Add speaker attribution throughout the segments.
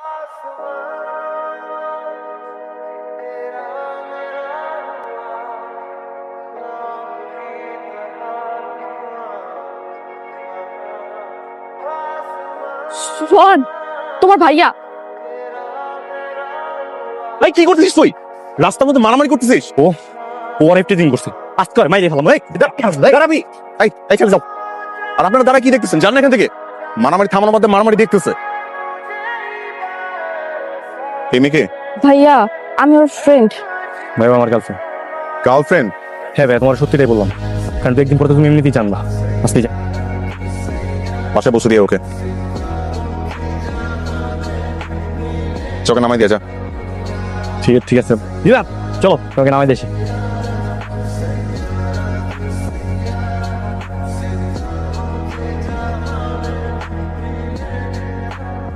Speaker 1: শোন, তোমার ভাইয়া।
Speaker 2: ভাই কি করতেছিস তুই? রাস্তার মধ্যে মারামারি করতেছিস? ও ওর এফটিজিং করছে। আজকে আর মাইরে ফেলাম। দাঁড়াবি। এইখানে যাও। আর আপনারা দাঁড়া কি দেখতেছেন? জান না এখান থেকে মারামারি থামানোর মধ্যে মারামারি দেখতেছে। এই মেয়েকে?
Speaker 1: ভাইয়া, আমি ওর ফ্রেন্ড।
Speaker 2: ভাই আমার গার্লফ্রেন্ড। গার্লফ্রেন্ড? হ্যাঁ ভাই, তোমার সত্যিটাই বললাম, কারণ একদিন পরে তুমি এমনিতেই জানবা। আসতে যা, বাসায় বসে দিয়ে ওকে চোখে নামাই দিয়ে যা। ঠিক আছে দিদা, চলো তোমাকে নামাই দিয়েছি।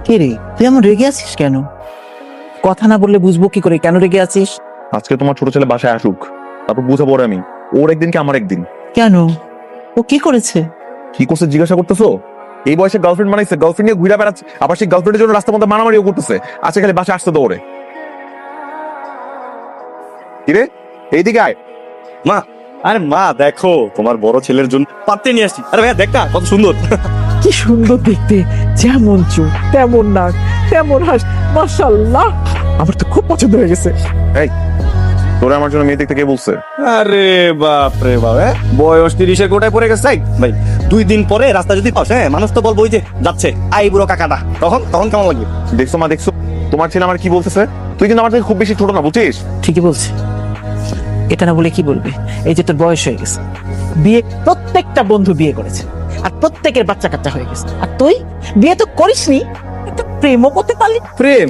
Speaker 3: কে রে, তুই এমন রেগে আছিস কেন? কথা না বললে বুঝবো কি করে কেন রেগে আছিস?
Speaker 2: আজকে তোমার ছোট ছেলে বাসায় আসুক, তারপর বুঝাবো ওরে আমি। ওর একদিন কি আমার একদিন।
Speaker 3: কেন? ও কি করেছে?
Speaker 2: কি করছে জিজ্ঞাসা করতেছো? এই বয়সে গার্লফ্রেন্ড বানাইছে, গার্লফ্রেন্ড নিয়ে ঘুরে বেড়াচ্ছে, আবার সেই গার্লফ্রেন্ডের জন্য রাস্তার মধ্যে মারামারিও করতেছে। আজকে খালি বাসায় আসতে দৌড়ে। কিরে এইদিকে আয়।
Speaker 4: মা, আরে মা দেখো তোমার বড় ছেলের জন্য পাত্রে নিয়ে আসছি। আরে ভাইয়া দেখ না কত সুন্দর।
Speaker 3: কি সুন্দর দেখতে, যেমন চোখ তেমন নাক তেমন হাস, মাশাআল্লাহ, আমার তো খুব পছন্দ হয়ে গেছে।
Speaker 2: এই তোরে আমার জন্য মেয়ে দেখতে কে বলছে?
Speaker 4: আরে বাপ রে বাপ, বয়স 30-এর কোটায় পড়ে গেছে। ভাই 2 দিন পরে রাস্তা যদি পাস, মানুষ তো বলবো ওই যে যাচ্ছে আই বুড়ো কাকাটা, তখন তখন কেমন লাগবে?
Speaker 2: দেখছো মা, দেখছো তোমার ছেলে আমার কি বলতেছে? তুই কিন্তু আমার থেকে খুব বেশি ছোট না, বুঝছিস?
Speaker 3: ঠিকই বলছে, এটা না বলে কি বলবে? এই যে তোর বয়স হয়ে গেছে, বিয়ে প্রত্যেকটা বন্ধু বিয়ে করেছে, আর প্রত্যেকের বাচ্চা কাচ্চা হয়ে গেছে, আর তুই বিয়ে তো করিসনি, একটা প্রেমও করতে পারলি।
Speaker 4: প্রেম